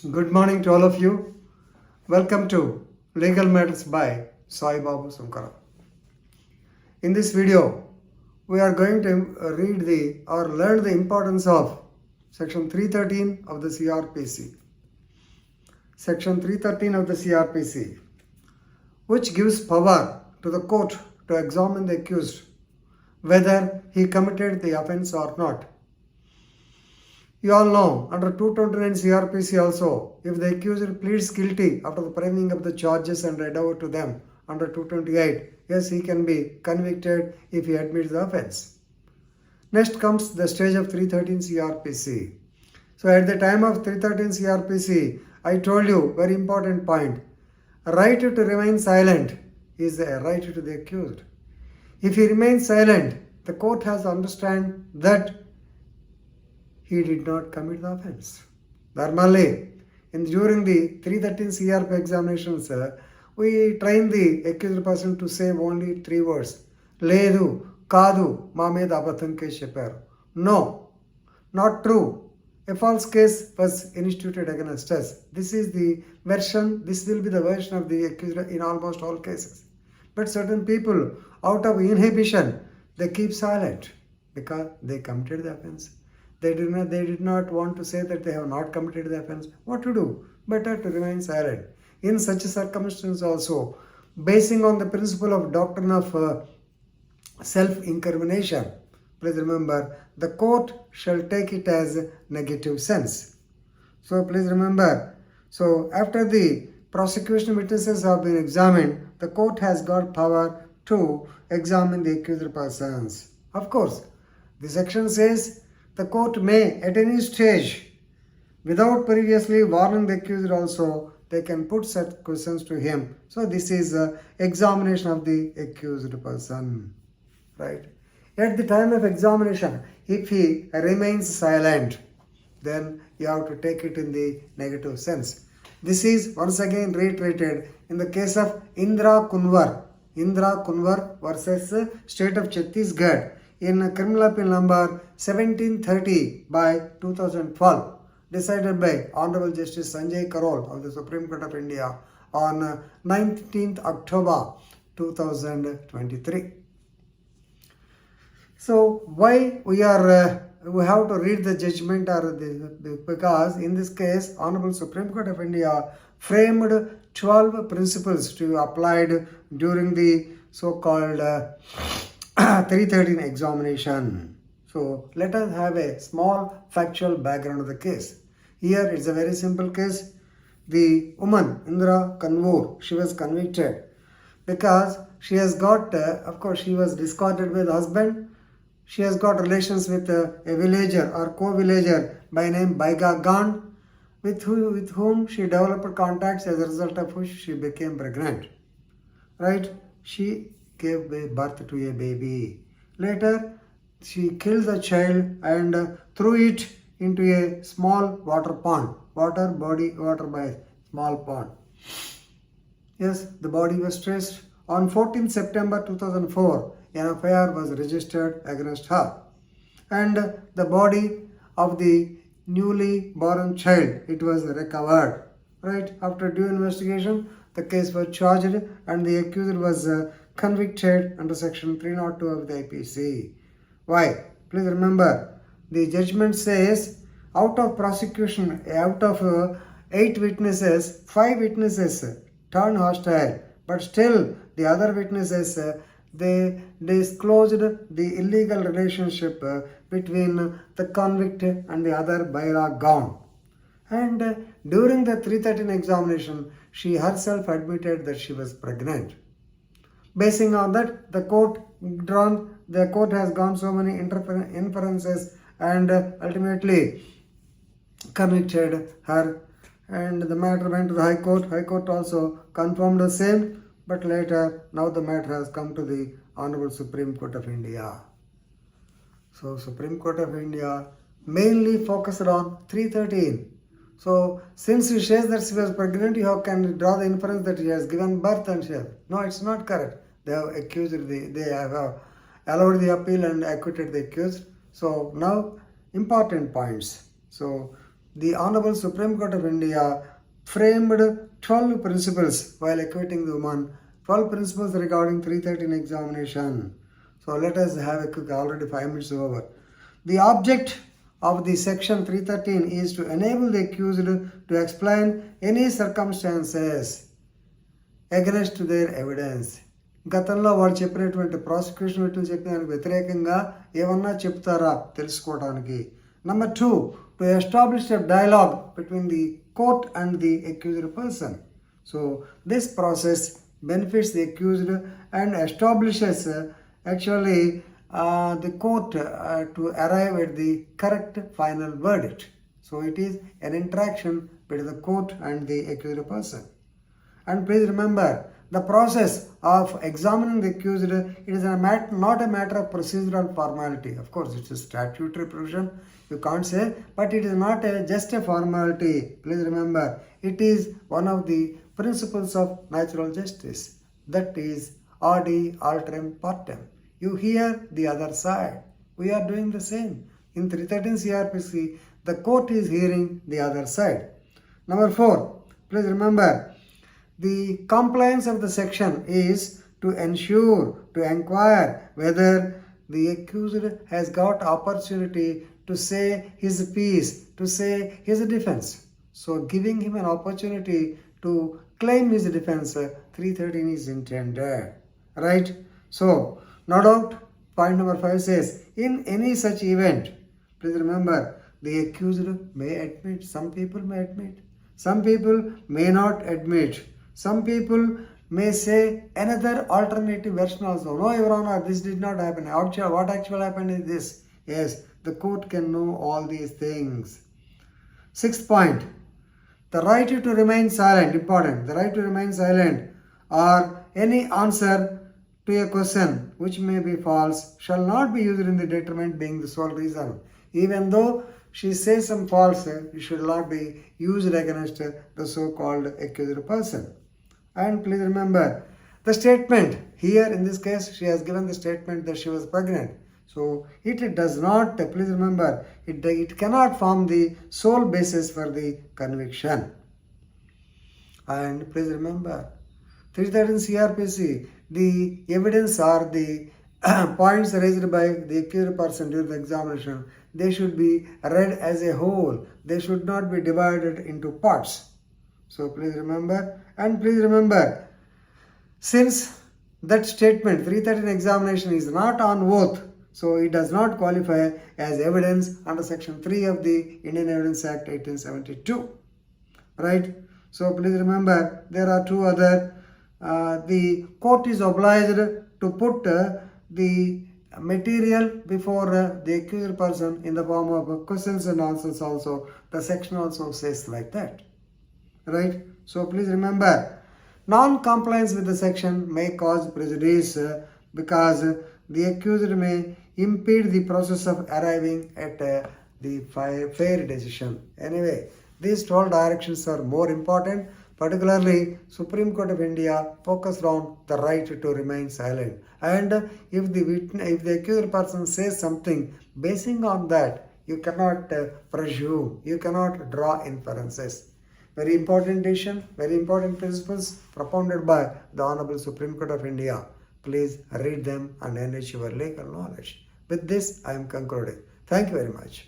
Good morning to all of you. Welcome to Legal Matters by Sai Babu Sankara. In this video, we are going to read or learn the importance of Section 313 of the CRPC. Section 313 of the CRPC, which gives power to the court to examine the accused whether he committed the offense or not. You all know, under 229 CRPC also, if the accused pleads guilty after the framing of the charges and read over to them under 228, yes, he can be convicted if he admits the offense. Next comes the stage of 313 CRPC. So at the time of 313 CRPC, I told you very important point. Right to remain silent is a right to the accused. If he remains silent, the court has to understand that he did not commit the offense. Normally, during the 313 CRP examinations, we train the accused person to say only 3 words. Ledu, Kadu, ma meeda abatham case chepparu. No, not true. A false case was instituted against us. This is the version, this will be the version of the accused in almost all cases. But certain people, out of inhibition, they keep silent because they committed the offense. They did not want to say that they have not committed the offense. What to do? Better to remain silent. In such a circumstance also, basing on the principle of doctrine of self-incrimination, please remember, the court shall take it as negative sense. So please remember, so after the prosecution witnesses have been examined, the court has got power to examine the accused persons. Of course, the section says the court may at any stage, without previously warning the accused also, they can put such questions to him. So this is examination of the accused person, right? At the time of examination, if he remains silent, then you have to take it in the negative sense. This is once again reiterated in the case of Indra Kunwar versus State of Chhattisgarh in Criminal Appeal number 1730 by 2012, decided by Honorable Justice Sanjay Karol of the Supreme Court of India on 19th October 2023. So why we have to read the judgment because in this case Honorable Supreme Court of India framed 12 principles to be applied during the so-called 313 examination. So let us have a small factual background of the case. Here it's a very simple case. The woman Indra Kanwar, she was convicted because she has got, of course she was discarded by the husband. She has got relations with a villager or co-villager by name Baiga Gan, with whom she developed contacts, as a result of which she became pregnant. Right? She gave birth to a baby. Later, she killed the child and threw it into a small water pond. Water by small pond. Yes, the body was traced. On 14 September 2004, an FIR was registered against her. And the body of the newly born child, it was recovered. Right? After due investigation, the case was charged and the accused was convicted under section 302 of the IPC. Why? Please remember, the judgment says out of prosecution, out of 8 witnesses, 5 witnesses turned hostile, but still the other witnesses they disclosed the illegal relationship between the convict and the other Baira Gaon. And during the 313 examination, she herself admitted that she was pregnant. Basing on that, the court has gone so many inferences and ultimately convicted her, and the matter went to the High Court. High Court also confirmed the same, but later now the matter has come to the Honorable Supreme Court of India. So Supreme Court of India mainly focused on 313. So since she says that she was pregnant, you can draw the inference that she has given birth and she has. No, it's not correct. They have accused, they have allowed the appeal and acquitted the accused. So now important points. So the Honorable Supreme Court of India framed 12 principles while acquitting the woman, 12 principles regarding 313 examination. So let us have a quick, already 5 minutes over. The object of the section 313 is to enable the accused to explain any circumstances against their evidence. గతంలో వాళ్ళు చెప్పినటువంటి prosecution witness చెప్పిన దానికి వ్యతిరేకంగా ఏమన్నా చెప్తారా తెలుసుకోవడానికి. Number 2, to establish a dialogue between the court and the accused person. So this process benefits the accused and establishes actually the court to arrive at the correct final verdict. So it is an interaction between the court and the accused person. And please remember, the process of examining the accused, it is not a matter of procedural formality. Of course, it's a statutory provision, you can't say, but it is not just a formality. Please remember, it is one of the principles of natural justice. That is, audi alteram partem. You hear the other side. We are doing the same. In 313 crpc, the court is hearing the other side. Number 4, please remember, the compliance of the section is to ensure, to inquire whether the accused has got opportunity to say his piece, to say his defense. So giving him an opportunity to claim his defense, 313 is intended. Right? So, no doubt, point number 5 says, in any such event, please remember, the accused may admit, some people may admit, some people may not admit. Some people may say another alternative version also. No, Your Honor, this did not happen. What actually happened is this. Yes, the court can know all these things. 6th point, the right to remain silent, important. The right to remain silent or any answer to a question which may be false shall not be used in the determinant being the sole reason. Even though she says some false, it should not be used against the so-called accused person. And please remember, the statement here in this case, she has given the statement that she was pregnant. So it does not, please remember, it cannot form the sole basis for the conviction. And please remember, 313 crpc, the evidence or the points raised by the accused person during the examination, they should be read as a whole. They should not be divided into parts. So please remember, and please remember, since that statement 313 examination is not on oath, so it does not qualify as evidence under section 3 of the Indian Evidence Act 1872. Right? So please remember, there are two other, the court is obliged to put the material before the accused person in the form of questions and answers also. The section also says like that. Right? So please remember, non-compliance with the section may cause prejudice because the accused may impede the process of arriving at the fair decision. Anyway, these 12 directions are more important. Particularly, Supreme Court of India focused on the right to remain silent. And if the accused person says something, basing on that, you cannot presume, you cannot draw inferences. Very important decision, very important principles propounded by the Honorable Supreme Court of India. Please read them and enrich your legal knowledge. With this, I am concluding. Thank you very much.